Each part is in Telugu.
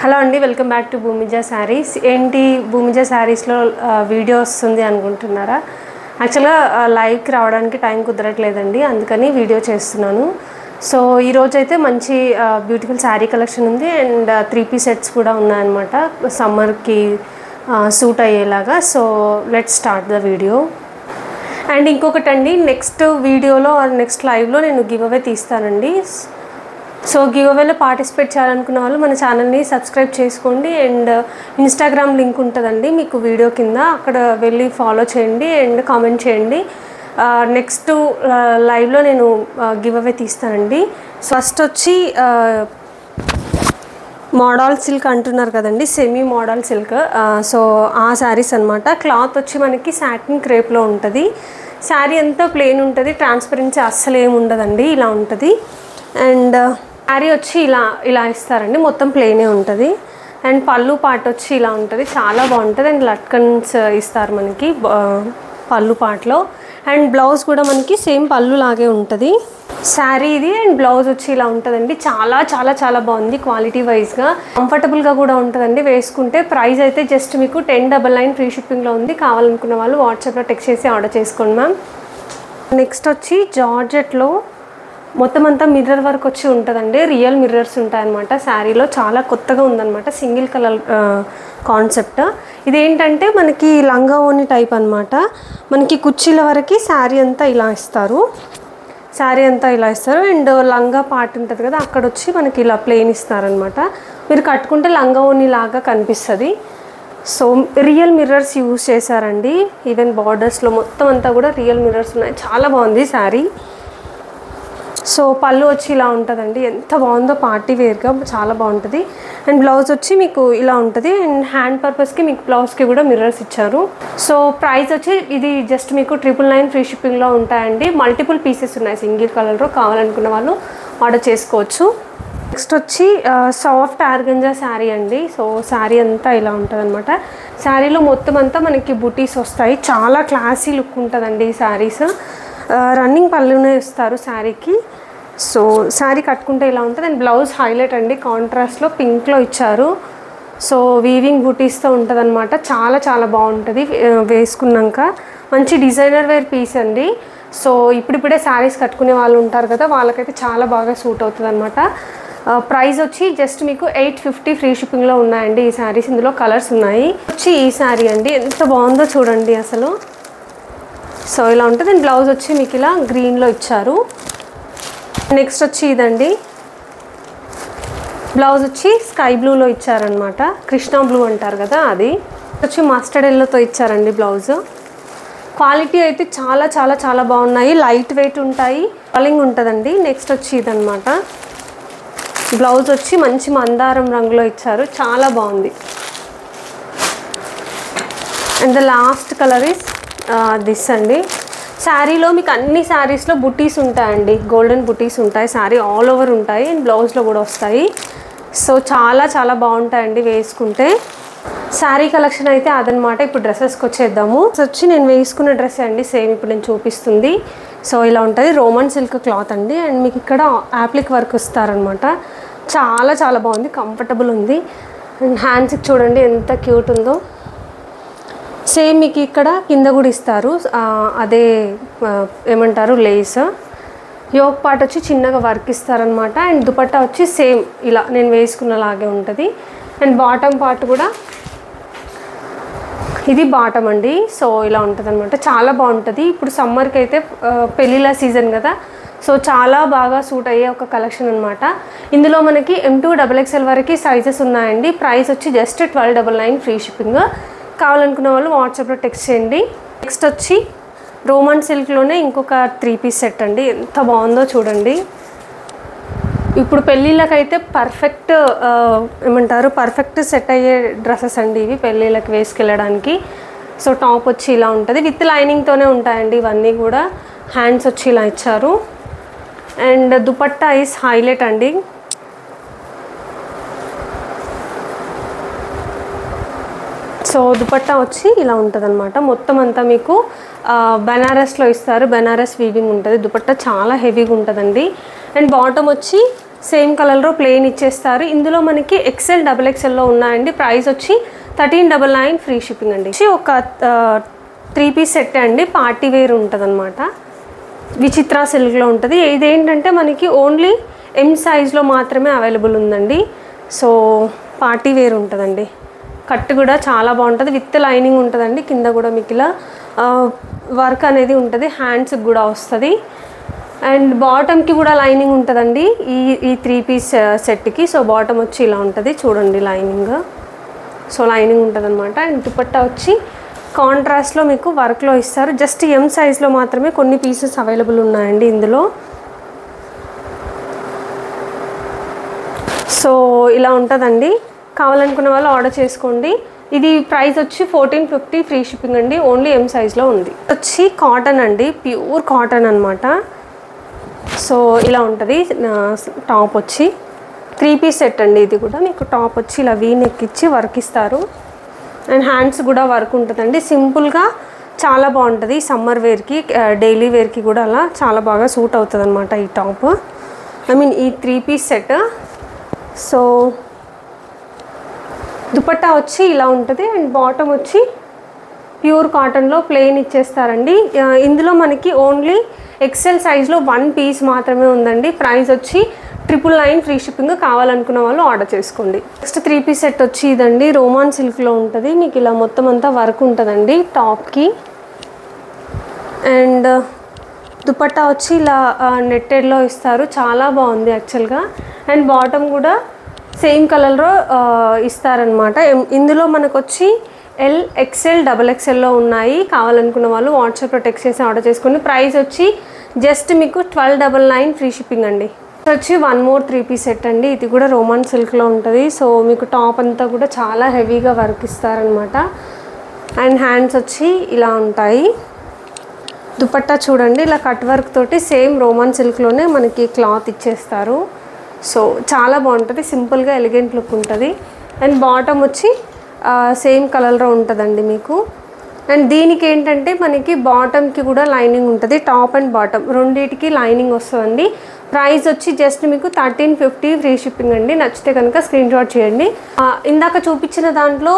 హలో అండి, welcome back to Bhoomija saris. ఏంటి భూమిజ శారీస్లో వీడియో వస్తుంది అనుకుంటున్నారా? యాక్చువల్గా లైవ్కి రావడానికి టైం కుదరట్లేదండి, అందుకని వీడియో చేస్తున్నాను. సో ఈరోజు అయితే మంచి బ్యూటిఫుల్ శారీ కలెక్షన్ ఉంది అండ్ 3 సెట్స్ కూడా ఉన్నాయన్నమాట సమ్మర్కి సూట్ అయ్యేలాగా. So let's start the video. And ఇంకొకటి అండి, నెక్స్ట్ వీడియోలో ఆర్ నెక్స్ట్ లైవ్లో నేను గివ్ అవే తీస్తానండి. సో గివ్ అవేలో పార్టిసిపేట్ చేయాలనుకున్న వాళ్ళు మన ఛానల్ని సబ్స్క్రైబ్ చేసుకోండి అండ్ ఇన్స్టాగ్రామ్ లింక్ ఉంటుందండి మీకు వీడియో కింద, అక్కడ వెళ్ళి ఫాలో చేయండి అండ్ కామెంట్ చేయండి. నెక్స్ట్ లైవ్లో నేను గివ్ అవే తీస్తానండి. ఫస్ట్ వచ్చి మోడల్ సిల్క్ అంటున్నారు కదండి, సెమీ మోడల్ సిల్క్. సో ఆ శారీస్ అనమాట. క్లాత్ వచ్చి మనకి సాటిన్ క్రేప్లో ఉంటుంది. శారీ అంతా ప్లెయిన్ ఉంటుంది, ట్రాన్స్పరెన్సీ అస్సలు ఏమి ఉండదండి, ఇలా ఉంటుంది. అండ్ శారీ వచ్చి ఇలా ఇస్తారండి, మొత్తం ప్లెయినే ఉంటుంది. అండ్ పళ్ళు పార్ట్ వచ్చి ఇలా ఉంటుంది, చాలా బాగుంటుంది. అండ్ లట్కన్స్ ఇస్తారు మనకి పళ్ళు పార్ట్లో. అండ్ బ్లౌజ్ కూడా మనకి సేమ్ పళ్ళు లాగే ఉంటుంది శారీ ఇది. అండ్ బ్లౌజ్ వచ్చి ఇలా ఉంటుందండి, చాలా చాలా చాలా బాగుంది క్వాలిటీ వైజ్గా, కంఫర్టబుల్గా కూడా ఉంటుందండి వేసుకుంటే. ప్రైస్ అయితే జస్ట్ మీకు 1099 ఫ్రీ షిప్పింగ్లో ఉంది. కావాలనుకున్న వాళ్ళు వాట్సాప్లో టెక్స్ట్ చేసి ఆర్డర్ చేసుకోండి మ్యామ్. నెక్స్ట్ వచ్చి జార్జెట్లో మొత్తం అంతా మిర్రర్ వర్క్ వచ్చి ఉంటుందండి, రియల్ మిర్రర్స్ ఉంటాయన్నమాట శారీలో. చాలా కొత్తగా ఉందన్నమాట, సింగిల్ కలర్ కాన్సెప్ట్. ఇదేంటంటే మనకి లంగా ఓని టైప్ అనమాట. మనకి కుర్చీల వరకు శారీ అంతా ఇలా ఇస్తారు, అండ్ లంగా పార్ట్ ఉంటుంది కదా, అక్కడ వచ్చి మనకి ఇలా ప్లెయిన్ ఇస్తారనమాట. మీరు కట్టుకుంటే లంగా ఓని లాగా కనిపిస్తుంది. సో రియల్ మిర్రర్స్ యూజ్ చేశారండి, ఈవెన్ బార్డర్స్లో మొత్తం అంతా కూడా రియల్ మిర్రర్స్ ఉన్నాయి. చాలా బాగుంది శారీ. సో పళ్ళు వచ్చి ఇలా ఉంటుందండి, ఎంత బాగుందో, పార్టీ వేర్గా చాలా బాగుంటుంది. అండ్ బ్లౌజ్ వచ్చి మీకు ఇలా ఉంటుంది. అండ్ హ్యాండ్ పర్పస్కి మీకు బ్లౌజ్కి కూడా మిర్రర్స్ ఇచ్చారు. సో ప్రైస్ వచ్చి ఇది జస్ట్ మీకు 999 ఫ్రీ షిప్పింగ్లో ఉంటాయండి. మల్టిపుల్ పీసెస్ ఉన్నాయి సింగిల్ కలర్లో, కావాలనుకున్న వాళ్ళు ఆర్డర్ చేసుకోవచ్చు. నెక్స్ట్ వచ్చి సాఫ్ట్ ఆర్గంజా శారీ అండి. సో శారీ అంతా ఇలా ఉంటుంది అనమాట. శారీలో మొత్తం అంతా మనకి బుటీస్ వస్తాయి, చాలా క్లాసీ లుక్ ఉంటుందండి ఈ శారీస్. రన్నింగ్ పళ్ళునే ఇస్తారు శారీకి. సో శారీ కట్టుకుంటే ఇలా ఉంటుంది. అండ్ బ్లౌజ్ హైలైట్ అండి, కాంట్రాస్ట్లో పింక్లో ఇచ్చారు. సో వీవింగ్ బుటీస్తో ఉంటుంది అనమాట, చాలా చాలా బాగుంటుంది వేసుకున్నాక. మంచి డిజైనర్ వేర్ పీస్ అండి. సో ఇప్పుడిప్పుడే శారీస్ కట్టుకునే వాళ్ళు ఉంటారు కదా, వాళ్ళకైతే చాలా బాగా సూట్ అవుతుంది అనమాట. ప్రైస్ వచ్చి జస్ట్ మీకు 850 ఫ్రీ షిప్పింగ్లో ఉన్నాయండి ఈ శారీస్. ఇందులో కలర్స్ ఉన్నాయి. వచ్చి ఈ శారీ అండి, ఎంత బాగుందో చూడండి అసలు. సో ఇలా ఉంటుంది. అండ్ బ్లౌజ్ వచ్చి మీకు ఇలా గ్రీన్లో ఇచ్చారు. నెక్స్ట్ వచ్చి ఇదండి, బ్లౌజ్ వచ్చి స్కై బ్లూలో ఇచ్చారనమాట, కృష్ణా బ్లూ అంటారు కదా అది. వచ్చి మస్టర్డ్ ఎల్లోతో ఇచ్చారండి బ్లౌజ్. క్వాలిటీ అయితే చాలా చాలా చాలా బాగున్నాయి, లైట్ వెయిట్ ఉంటాయి, ఫాలింగ్ ఉంటుందండి. నెక్స్ట్ వచ్చి ఇదనమాట, బ్లౌజ్ వచ్చి మంచి మందారం రంగులో ఇచ్చారు, చాలా బాగుంది. And the last colour is this అండి. శారీలో మీకు అన్ని శారీస్లో బుటీస్ ఉంటాయండి, గోల్డెన్ బుటీస్ ఉంటాయి, శారీ ఆల్ ఓవర్ ఉంటాయి. అండ్ బ్లౌజ్లో కూడా వస్తాయి. సో చాలా చాలా బాగుంటాయండి వేసుకుంటే. శారీ కలెక్షన్ అయితే అదనమాట. ఇప్పుడు డ్రెస్సెస్కి వచ్చేద్దాము. వచ్చి నేను వేసుకున్న డ్రెస్ అండి, సేమ్ ఇప్పుడు నేను చూపిస్తుంది. సో ఇలా ఉంటుంది, రోమన్ సిల్క్ క్లాత్ అండి. అండ్ మీకు ఇక్కడ యాప్లిక్ వర్క్ ఇస్తారనమాట, చాలా చాలా బాగుంది, కంఫర్టబుల్ ఉంది. అండ్ హ్యాండ్స్కి చూడండి ఎంత క్యూట్ ఉందో. సేమ్ మీకు ఇక్కడ కింద కూడా ఇస్తారు, అదే ఏమంటారు లేస్. యోక్ పార్ట్ వచ్చి చిన్నగా వర్క్ ఇస్తారనమాట. అండ్ దుపట్టా వచ్చి సేమ్ ఇలా నేను వేసుకున్నలాగే ఉంటుంది. అండ్ బాటమ్ పార్ట్ కూడా ఇది బాటమ్ అండి. సో ఇలా ఉంటుంది అనమాట, చాలా బాగుంటుంది. ఇప్పుడు సమ్మర్కి అయితే పెళ్ళిళ్ళ సీజన్ కదా, సో చాలా బాగా సూట్ అయ్యే ఒక కలెక్షన్ అనమాట. ఇందులో మనకి M2 XXL వరకు సైజెస్ ఉన్నాయండి. ప్రైస్ వచ్చి జస్ట్ 1299 ఫ్రీ షిప్పింగ్. కావాలనుకున్న వాళ్ళు వాట్సాప్లో టెక్స్ట్ చేయండి. నెక్స్ట్ వచ్చి రోమన్ సిల్క్లోనే ఇంకొక 3 సెట్ అండి, ఎంత బాగుందో చూడండి. ఇప్పుడు పెళ్ళిళ్ళకైతే పర్ఫెక్ట్ పర్ఫెక్ట్ సెట్ అయ్యే డ్రెస్సెస్ అండి ఇవి, పెళ్ళిళ్ళకి వేసుకెళ్ళడానికి. సో టాప్ వచ్చి ఇలా ఉంటుంది, విత్ లైనింగ్తోనే ఉంటాయండి ఇవన్నీ కూడా. హ్యాండ్స్ వచ్చి ఇలా ఇచ్చారు. అండ్ దుపట్టా ఈస్ హైలైట్ అండి. సో దుపట్టా వచ్చి ఇలా ఉంటుంది అనమాట, మొత్తం అంతా మీకు బెనారస్లో ఇస్తారు, బెనారస్ వీవింగ్ ఉంటుంది. దుపట్టా చాలా హెవీగా ఉంటుందండి. అండ్ బాటమ్ వచ్చి సేమ్ కలర్లో ప్లెయిన్ ఇచ్చేస్తారు. ఇందులో మనకి XL XXLలో ఉన్నాయండి. ప్రైస్ వచ్చి 1399 ఫ్రీ షిప్పింగ్ అండి. ఒక 3 పీస్ సెట్ అండి, పార్టీ వేర్ ఉంటుంది అనమాట. విచిత్ర సిల్క్లో ఉంటుంది. ఇదేంటంటే మనకి ఓన్లీ M సైజ్లో మాత్రమే అవైలబుల్ ఉందండి. సో పార్టీ వేర్ ఉంటుందండి. కట్ కూడా చాలా బాగుంటుంది, విత్ లైనింగ్ ఉంటుందండి. కింద కూడా మీకు ఇలా వర్క్ అనేది ఉంటుంది, హ్యాండ్స్కి కూడా వస్తుంది. అండ్ బాటమ్కి కూడా లైనింగ్ ఉంటుందండి ఈ 3 పీస్ సెట్కి. సో బాటమ్ వచ్చి ఇలా ఉంటుంది చూడండి, లైనింగ్. సో లైనింగ్ ఉంటుంది అనమాట. అండ్ దుపట్టా వచ్చి కాంట్రాస్ట్లో మీకు వర్క్లో ఇస్తారు. జస్ట్ M సైజ్లో మాత్రమే కొన్ని పీసెస్ అవైలబుల్ ఉన్నాయండి ఇందులో. సో ఇలా ఉంటుందండి. కావాలనుకున్న వాళ్ళు ఆర్డర్ చేసుకోండి. ఇది ప్రైస్ వచ్చి 1450 ఫ్రీ షిప్పింగ్ అండి. ఓన్లీ M సైజ్లో ఉంది. వచ్చి కాటన్ అండి, ప్యూర్ కాటన్ అనమాట. సో ఇలా ఉంటుంది. టాప్ వచ్చి 3 పీస్ సెట్ అండి. ఇది కూడా మీకు టాప్ వచ్చి ఇలా వీ నెక్ ఇచ్చి వర్క్ ఇస్తారు. అండ్ హ్యాండ్స్ కూడా వర్క్ ఉంటుందండి. సింపుల్గా చాలా బాగుంటుంది. సమ్మర్ వేర్కి, డైలీ వేర్కి కూడా అలా చాలా బాగా సూట్ అవుతుంది అనమాట ఈ టాప్. ఈ 3 పీస్ సెట్. సో దుపట్టా వచ్చి ఇలా ఉంటుంది. అండ్ బాటమ్ వచ్చి ప్యూర్ కాటన్లో ప్లెయిన్ ఇచ్చేస్తారండి. ఇందులో మనకి ఓన్లీ XL సైజ్లో 1 పీస్ మాత్రమే ఉందండి. ప్రైస్ వచ్చి 999 ఫ్రీ షిప్పింగ్. కావాలనుకున్న వాళ్ళు ఆర్డర్ చేసుకోండి. నెక్స్ట్ 3 పీస్ సెట్ వచ్చి ఇదండి, రోమాన్ సిల్క్లో ఉంటుంది. మీకు ఇలా మొత్తం అంతా వర్క్ ఉంటుందండి టాప్కి. అండ్ దుపట్టా వచ్చి ఇలా నెట్టెడ్లో ఇస్తారు, చాలా బాగుంది యాక్చువల్గా. అండ్ బాటమ్ కూడా సేమ్ కలర్లో ఇస్తారనమాట. ఇందులో మనకు వచ్చి L XL XXLలో ఉన్నాయి. కావాలనుకున్న వాళ్ళు వాట్సాప్లో టెక్స్ట్ చేసి ఆర్డర్ చేసుకోండి. ప్రైస్ వచ్చి జస్ట్ మీకు 1299 ఫ్రీ షిప్పింగ్ అండి. వచ్చి 1 మోర్ 3 పీస్ సెట్ అండి. ఇది కూడా రోమాన్ సిల్క్లో ఉంటుంది. సో మీకు టాప్ అంతా కూడా చాలా హెవీగా వర్క్ ఇస్తారనమాట. అండ్ హ్యాండ్స్ వచ్చి ఇలా ఉంటాయి. దుపట్టా చూడండి, ఇలా కట్ వర్క్ తోటి సేమ్ రోమాన్ సిల్క్లోనే మనకి క్లాత్ ఇచ్చేస్తారు. సో చాలా బాగుంటుంది, సింపుల్గా ఎలిగెంట్ లుక్ ఉంటుంది. అండ్ బాటమ్ వచ్చి సేమ్ కలర్లో ఉంటుందండి మీకు. అండ్ దీనికి ఏంటంటే మనకి బాటమ్కి కూడా లైనింగ్ ఉంటుంది. టాప్ అండ్ బాటమ్ రెండింటికి లైనింగ్ వస్తుందండి. ప్రైస్ వచ్చి జస్ట్ మీకు 1350 ఫ్రీ షిప్పింగ్ అండి. నచ్చితే కనుక స్క్రీన్ షాట్ చేయండి. ఇందాక చూపించిన దాంట్లో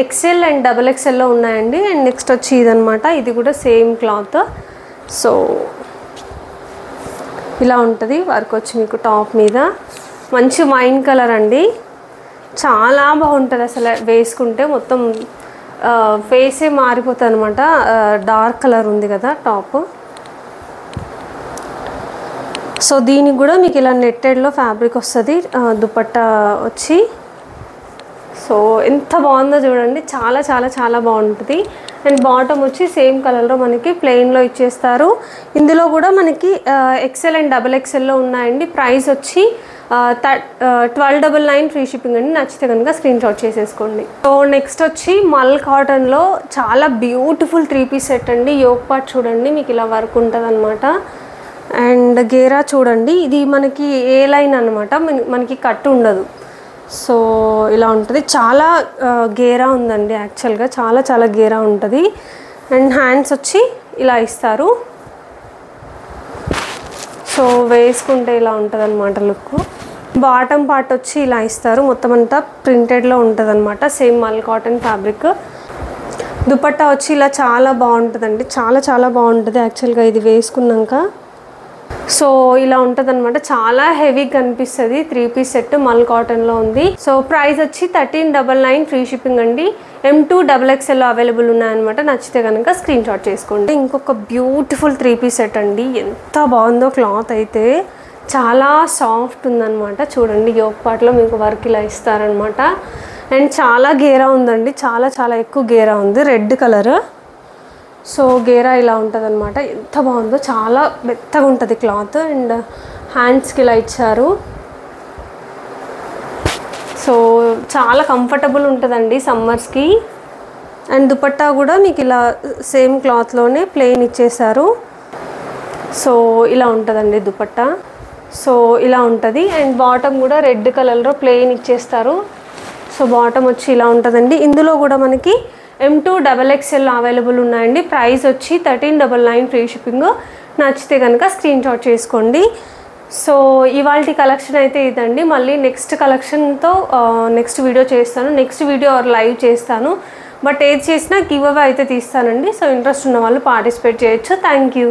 XL అండ్ XXLలో ఉన్నాయండి. అండ్ నెక్స్ట్ వచ్చి ఇదనమాట. ఇది కూడా సేమ్ క్లాత్. సో ఇలా ఉంటుంది వర్క్ వచ్చి మీకు టాప్ మీద. మంచి వైన్ కలర్ అండి, చాలా బాగుంటుంది అసలు. వేసుకుంటే మొత్తం ఫేసే మారిపోతుంది అనమాట. డార్క్ కలర్ ఉంది కదా టాప్. సో దీనికి కూడా మీకు ఇలా నెట్టెడ్లో ఫ్యాబ్రిక్ వస్తుంది. దుపట్టా వచ్చి సో ఎంత బాగుందో చూడండి, చాలా చాలా చాలా బాగుంటుంది. అండ్ బాటమ్ వచ్చి సేమ్ కలర్లో మనకి ప్లెయిన్లో ఇచ్చేస్తారు. ఇందులో కూడా మనకి XL అండ్ XXLలో ఉన్నాయండి. ప్రైస్ వచ్చి 1299 ఫ్రీ షిప్పింగ్ అండి. నచ్చితే కనుక స్క్రీన్ షాట్ చేసేసుకోండి. సో నెక్స్ట్ వచ్చి మల్ కాటన్లో చాలా బ్యూటిఫుల్ 3 పీస్ సెట్ అండి. యోక్ పార్ట్ చూడండి, మీకు ఇలా వర్క్ ఉంటుంది అనమాట. అండ్ గేరా చూడండి, ఇది మనకి ఏ లైన్ అనమాట, మనకి కట్ ఉండదు. సో ఇలా ఉంటుంది, చాలా గేరా ఉందండి యాక్చువల్గా, చాలా చాలా గేరా ఉంటుంది. అండ్ హ్యాండ్స్ వచ్చి ఇలా ఇస్తారు. సో వేసుకుంటే ఇలా ఉంటుంది అనమాట లుక్. బాటమ్ పార్ట్ వచ్చి ఇలా ఇస్తారు, మొత్తం అంతా ప్రింటెడ్లో ఉంటుంది అనమాట, సేమ్ మల్ కాటన్ ఫ్యాబ్రిక్. దుపట్టా వచ్చి ఇలా చాలా బాగుంటుందండి, చాలా చాలా బాగుంటుంది యాక్చువల్గా ఇది వేసుకున్నాక. సో ఇలా ఉంటుంది అనమాట, చాలా హెవీగా కనిపిస్తుంది. 3 పీస్ సెట్ మల్ కాటన్లో ఉంది. సో ప్రైస్ వచ్చి 1399 ఫ్రీ షిప్పింగ్ అండి. M2 XXL అవైలబుల్ ఉన్నాయన్నమాట. నచ్చితే కనుక స్క్రీన్ షాట్ చేసుకోండి. ఇంకొక బ్యూటిఫుల్ 3 పీస్ సెట్ అండి, ఎంత బాగుందో క్లాత్ అయితే, చాలా సాఫ్ట్ ఉందన్నమాట. చూడండి యోక్ పార్ట్లో మీకు వర్క్ ఇలా ఇస్తారనమాట. అండ్ చాలా గేరా ఉందండి, చాలా చాలా ఎక్కువ గేరా ఉంది, రెడ్ కలర్. సో గేరా ఇలా ఉంటుంది అనమాట, ఎంత బాగుందో, చాలా మెత్తగా ఉంటుంది క్లాత్. అండ్ హ్యాండ్స్కి ఇలా ఇచ్చారు. సో చాలా కంఫర్టబుల్ ఉంటుందండి సమ్మర్స్కి. అండ్ దుపట్టా కూడా మీకు ఇలా సేమ్ క్లాత్లోనే ప్లెయిన్ ఇచ్చేసారు. సో ఇలా ఉంటుందండి దుపట్టా. సో ఇలా ఉంటుంది. అండ్ బాటమ్ కూడా రెడ్ కలర్లో ప్లెయిన్ ఇచ్చేస్తారు. సో బాటమ్ వచ్చి ఇలా ఉంటుందండి. ఇందులో కూడా మనకి M2 XXL అవైలబుల్ ఉన్నాయండి. ప్రైస్ వచ్చి 1399 ఫ్రీ షిప్పింగ్. నచ్చితే కనుక స్క్రీన్ షాట్ చేసుకోండి. సో ఇవాల్టి కలెక్షన్ అయితే ఇదండి. మళ్ళీ నెక్స్ట్ కలెక్షన్తో నెక్స్ట్ వీడియో చేస్తాను, నెక్స్ట్ వీడియో లైవ్ చేస్తాను. బట్ ఏది చేసినా గివ్ అవే అయితే తీస్తానండి. సో ఇంట్రెస్ట్ ఉన్న వాళ్ళు పార్టిసిపేట్ చేయొచ్చు. Thank you.